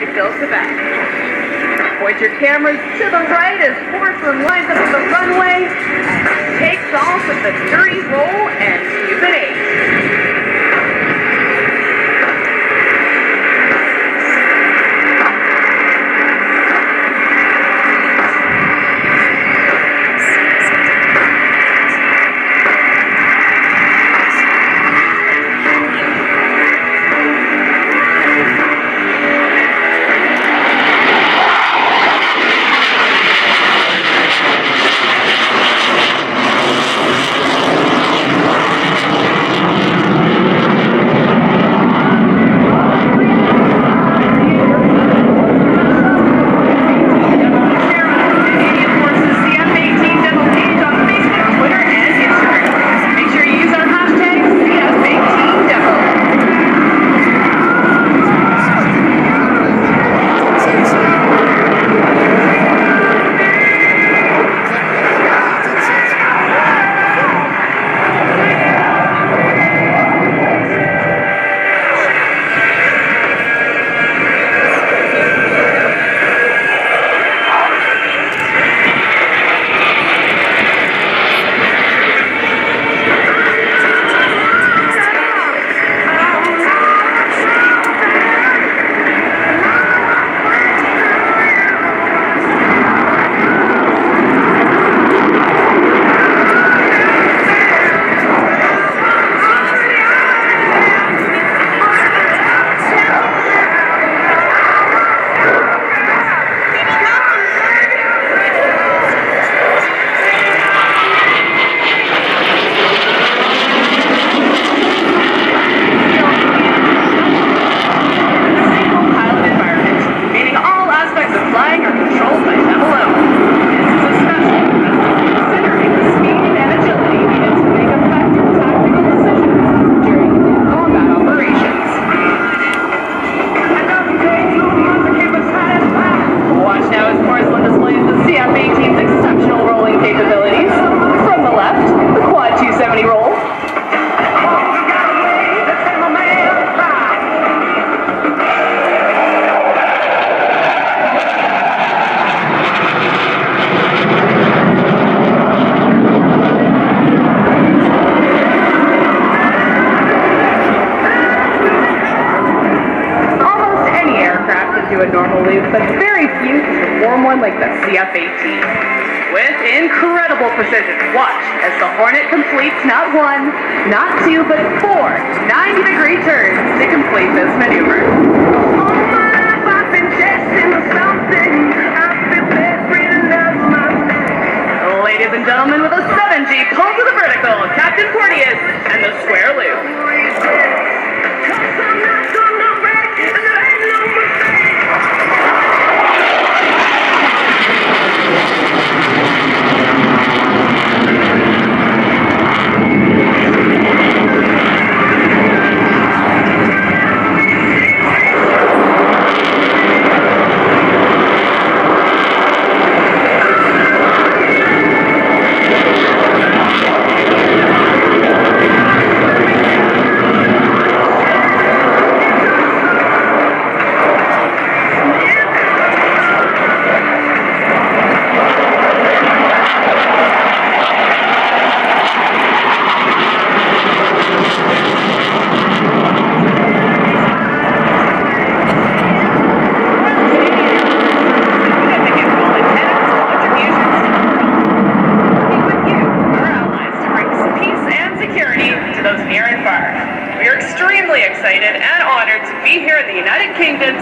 to fill the back. Point your cameras to the right as Porcelain lines up the runway and takes off with the 30 roll and Cupid 8. But very few can perform one like the CF-18. With incredible precision, watch as the Hornet completes not one, not two, but 4 90-degree turns to complete this maneuver. Ladies and gentlemen, with a 7G pull to the vertical, Captain Porteous and the square loop.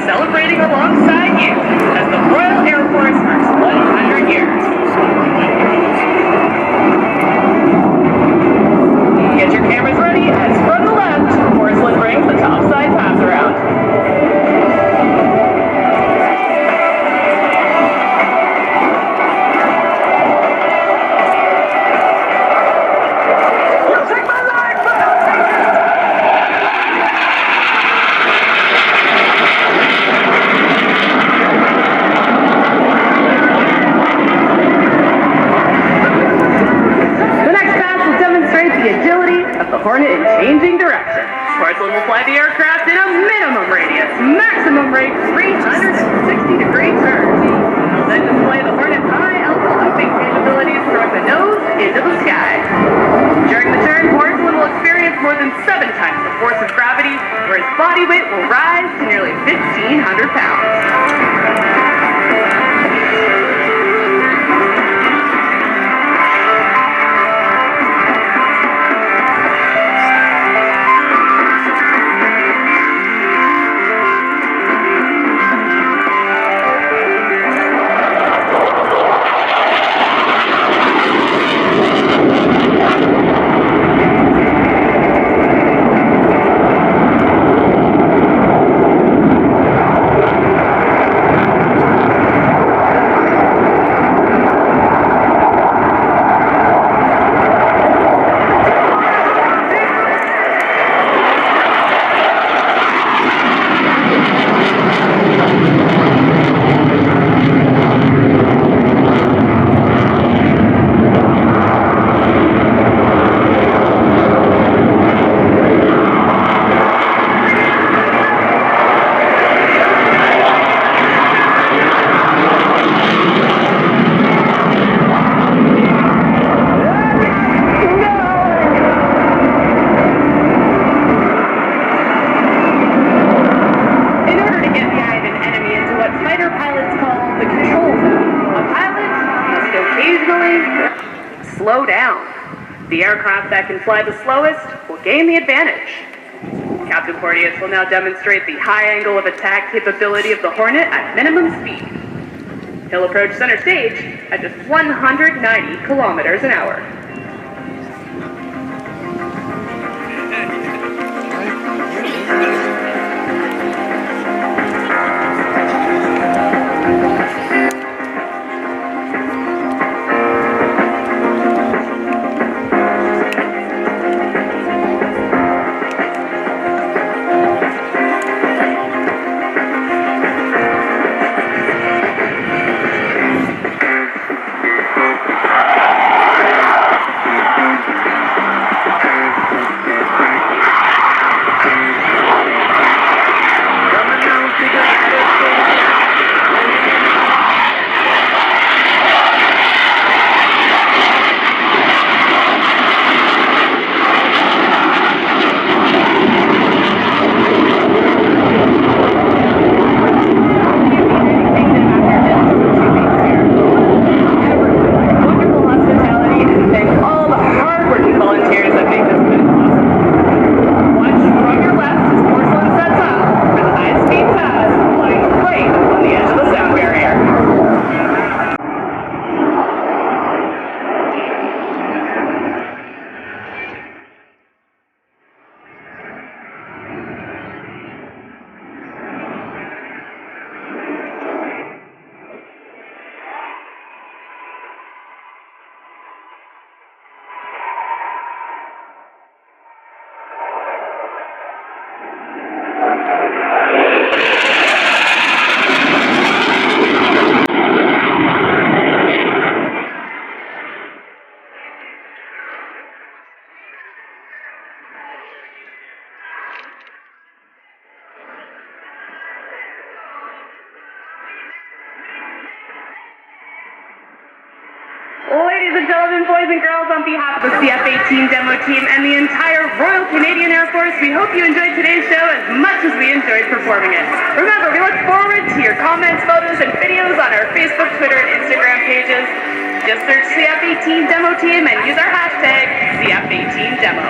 Celebrating alongside you as the Royal Air Force marks 100 years. Get your cameras ready as from the left, Porcelain brings the topside pass around. Hornet in changing direction. Porcelain will fly the aircraft in a minimum radius, maximum rate 300 360-degree turn. It'll then display the Hornet's high alpha looping capabilities throwing the nose into the sky. During the turn, Porcelain will experience more than 7 times the force of gravity, where his body weight will rise to nearly 1,500 pounds. Slow down. The aircraft that can fly the slowest will gain the advantage. Captain Porteous will now demonstrate the high angle of attack capability of the Hornet at minimum speed. He'll approach center stage at just 190 kilometers an hour. Ladies and gentlemen, boys and girls, on behalf of the CF-18 demo team and the entire Royal Canadian Air Force, we hope you enjoyed today's show as much as we enjoyed performing it. Remember, we look forward to your comments, photos, and videos on our Facebook, Twitter, and Instagram pages. Just search CF-18 demo team and use our hashtag CF-18 demo.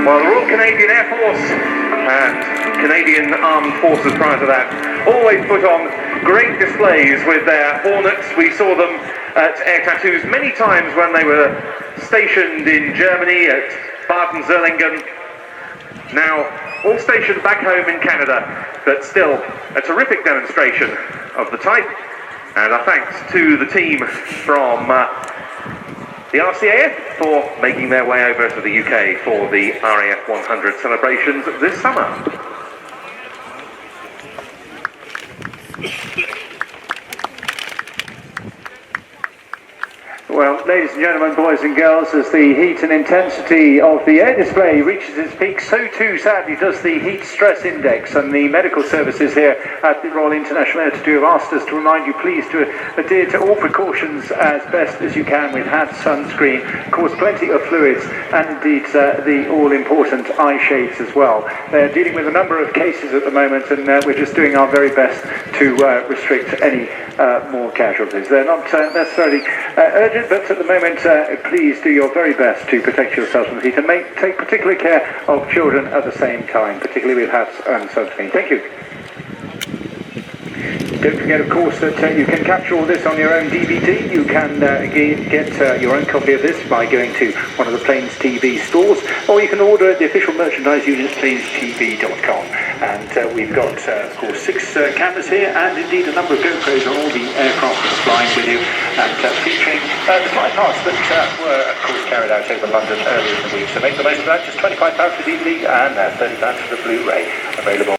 Well, the Royal Canadian Air Force and Canadian Armed Forces prior to that always put on great displays with their Hornets. We saw them at Air Tattoos many times when they were stationed in Germany at Baden-Zerlingen. Now all stationed back home in Canada, but still a terrific demonstration of the type. And our thanks to the team from the RCAF for making their way over to the UK for the RAF 100 celebrations this summer. Well, ladies and gentlemen, boys and girls, as the heat and intensity of the air display reaches its peak, so too, sadly, does the heat stress index. And the medical services here at the Royal International Air Tattoo have asked us to remind you, please, to adhere to all precautions as best as you can with hats, sunscreen, of course, plenty of fluids, and indeed the all-important eye shades as well. They're dealing with a number of cases at the moment, and we're just doing our very best to restrict any more casualties. They're not necessarily urgent, but at the moment, please do your very best to protect yourselves from the heat and take particular care of children at the same time, particularly with hats and sunscreen. Thank you. Don't forget, of course, that you can capture all this on your own DVD. You can get your own copy of this by going to one of the Planes TV stores, or you can order at the official merchandise unit, planestv.com. And we've got, of course, 6 cameras here, and indeed a number of GoPros on all the aircraft that's flying with you, and featuring the flight parts that were, of course, carried out over London earlier in the week. So make the most of that. Just £25 for DVD and £30 for the Blu-ray available.